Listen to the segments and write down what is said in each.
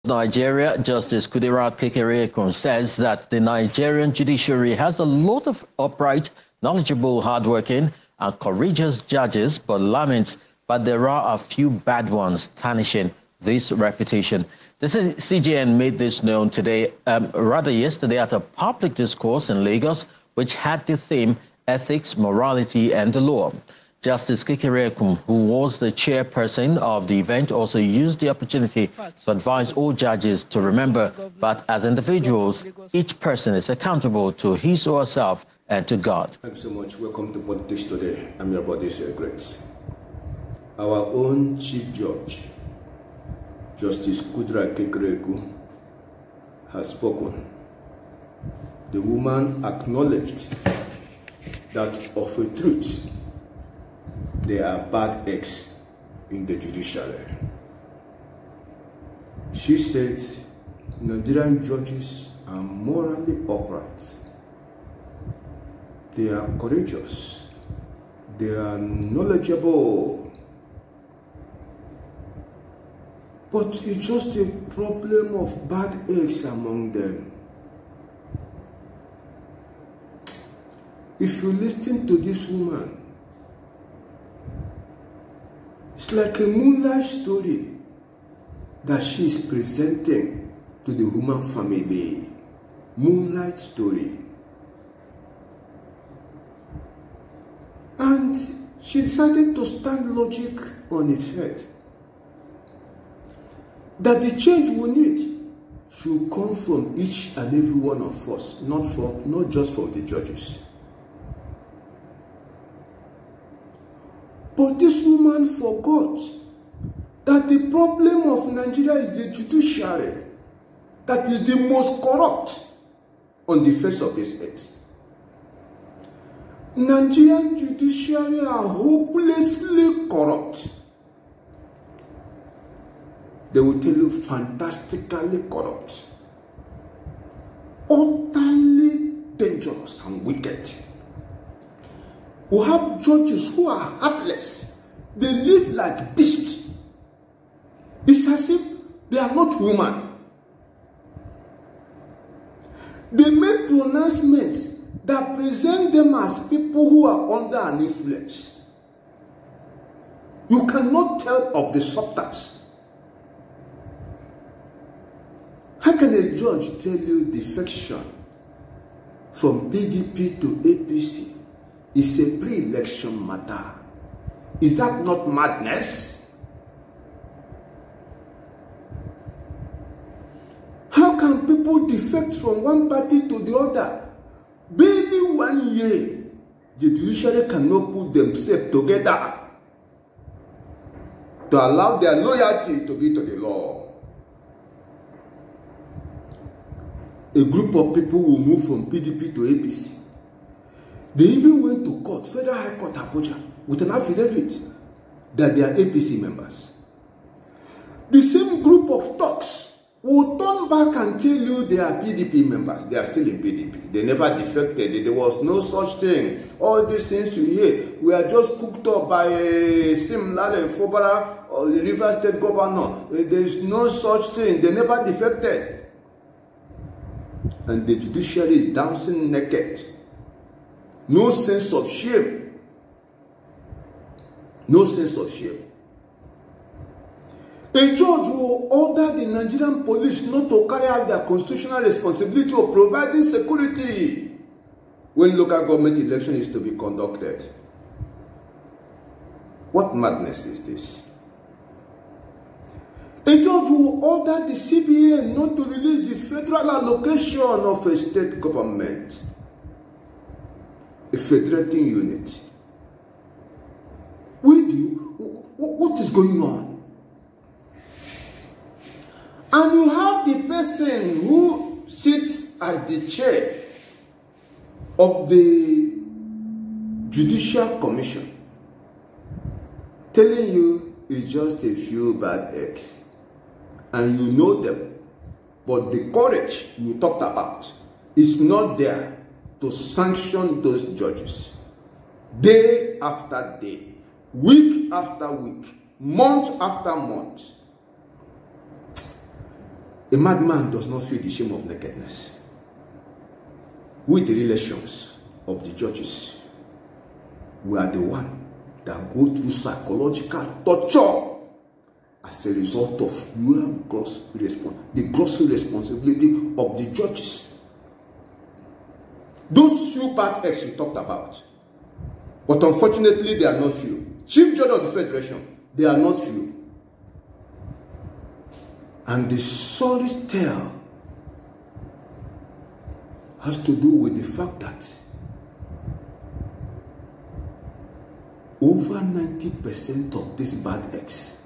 Nigeria, Justice Kudirat Kekereekun says that the Nigerian judiciary has a lot of upright, knowledgeable, hardworking, and courageous judges, but laments that there are a few bad ones tarnishing this reputation. The CJN made this known today, yesterday, at a public discourse in Lagos, which had the theme Ethics, Morality, and the Law. Justice Kekereekun, who was the chairperson of the event, also used the opportunity to advise all judges to remember that as individuals, each person is accountable to his or herself and to God. Thanks so much. Welcome to Politics Today. I'm your body, Great. Our own Chief Judge, Justice Kudirat Kekereekun, has spoken. The woman acknowledged that of a truth, there are bad eggs in the judiciary. She said Nigerian judges are morally upright. They are courageous. They are knowledgeable. But it's just a problem of bad eggs among them. If you listen to this woman, it's like a moonlight story that she is presenting to the human family. Moonlight story. And she decided to stand logic on its head. That the change we need should come from each and every one of us, not just from the judges. But this woman forgot that the problem of Nigeria is the judiciary that is the most corrupt on the face of this earth. Nigerian judiciary are hopelessly corrupt. They will tell you fantastically corrupt, utterly dangerous and wicked. We have judges who are heartless. They live like beasts. It's as if they are not human. They make pronouncements that present them as people who are under an influence. You cannot tell of the substance. How can a judge tell you defection from PDP to APC is a pre-election matter? Is that not madness? How can people defect from one party to the other? Barely 1 year, the judiciary cannot put themselves together to allow their loyalty to be to the law. A group of people will move from PDP to APC. They even went to court, Federal High Court Abuja, with an affidavit that they are APC members. The same group of thugs will turn back and tell you they are PDP members. They are still in PDP. They never defected. There was no such thing. All these things you hear, we are just cooked up by Simlale Fobara or the River State Governor. There is no such thing. They never defected. And the judiciary is dancing naked. No sense of shame. No sense of shame. A judge will order the Nigerian police not to carry out their constitutional responsibility of providing security when local government election is to be conducted. What madness is this? A judge will order the CBN not to release the federal allocation of a state government, a federating unit. What is going on? And you have the person who sits as the chair of the Judicial Commission telling you it's just a few bad eggs. And you know them. But the courage you talked about is not there to sanction those judges. Day after day, week after week, month after month. A madman does not feel the shame of nakedness. With the relations of the judges, we are the one that go through psychological torture as a result of the gross responsibility of the judges. Those few bad acts you talked about, but unfortunately they are not few. Chief Judge of the Federation, they are not few. And the sorry tale has to do with the fact that over 90% of these bad acts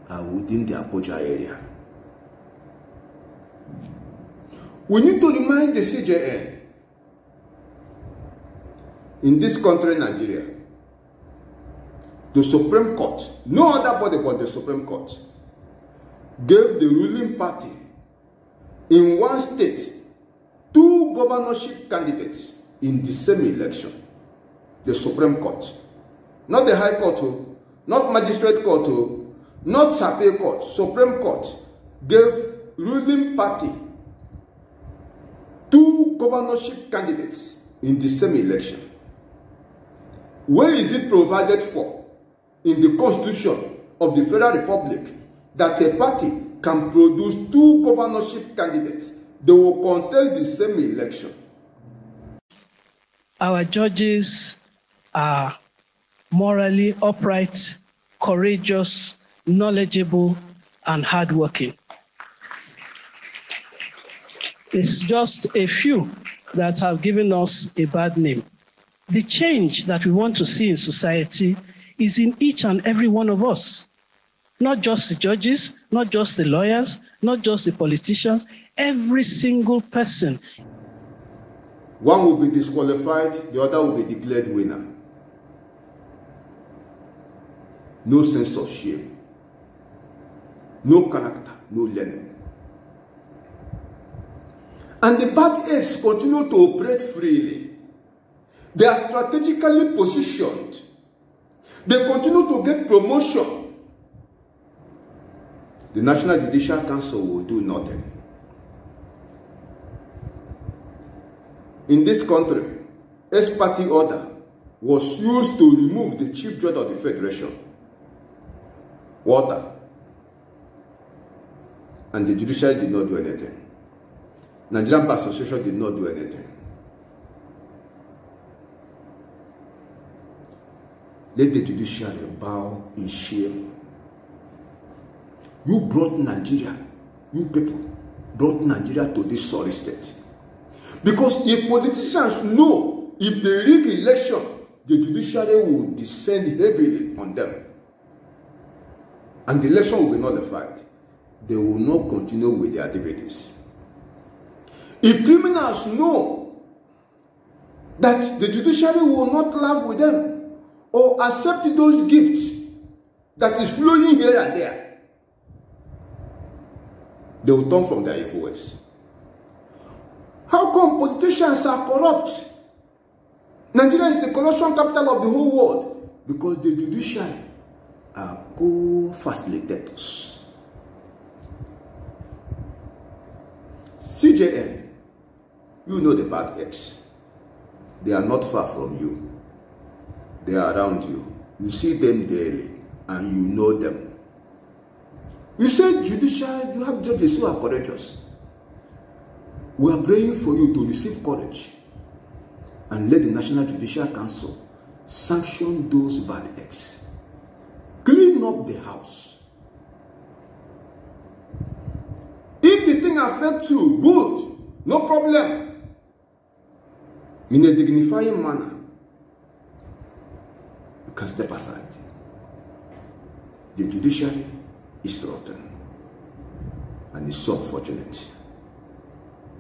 are within the Abuja area. We need to remind the CJN in this country, Nigeria, the Supreme Court, no other body but the Supreme Court, gave the ruling party in one state 2 governorship candidates in the same election. The Supreme Court, not the High Court, not Magistrate Court, not Appeal Court, Supreme Court gave ruling party 2 governorship candidates in the same election. Where is it provided for in the Constitution of the Federal Republic that a party can produce 2 governorship candidates? They will contest the same election. Our judges are morally upright, courageous, knowledgeable, and hardworking. It's just a few that have given us a bad name. The change that we want to see in society is in each and every one of us. Not just the judges, not just the lawyers, not just the politicians, every single person. One will be disqualified, the other will be declared winner. No sense of shame, no character, no learning. And the bad eggs continue to operate freely. They are strategically positioned. They continue to get promotion. The National Judicial Council will do nothing. In this country, ex-party order was used to remove the Chief Judge of the Federation, Water, and the Judiciary did not do anything. Nigerian Bar Association did not do anything. Let the Judiciary bow in shame. You brought Nigeria, you people brought Nigeria to this sorry state. Because if politicians know if they rig election, the Judiciary will descend heavily on them. And the election will be nullified. They will not continue with their activities. If criminals know that the Judiciary will not laugh with them or accept those gifts that is flowing here and there, they will turn from their evil ways. How come politicians are corrupt? Nigeria is the corruption capital of the whole world. Because the Judiciary are co-facilitators. CJN, you know the bad eggs. They are not far from you. They are around you. You see them daily and you know them. You say judicial, you have judges who are courageous. We are praying for you to receive courage and let the National Judicial Council sanction those bad eggs. Clean up the house. If the thing affects you, good, no problem. In a dignifying manner, you can step aside. The judiciary is rotten, and it's so unfortunate.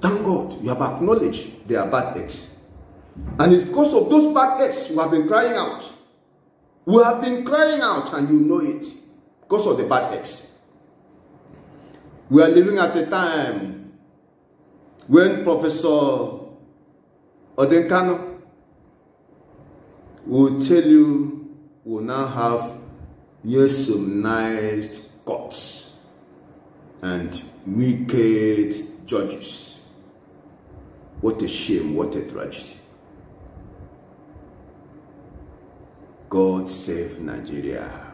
Thank God you have acknowledged there are bad eggs, and it's because of those bad eggs we have been crying out. We have been crying out, and you know it, because of the bad eggs. We are living at a time when Professor Odenkano will tell you we'll now have some nice courts, and wicked judges. What a shame, what a tragedy. God save Nigeria.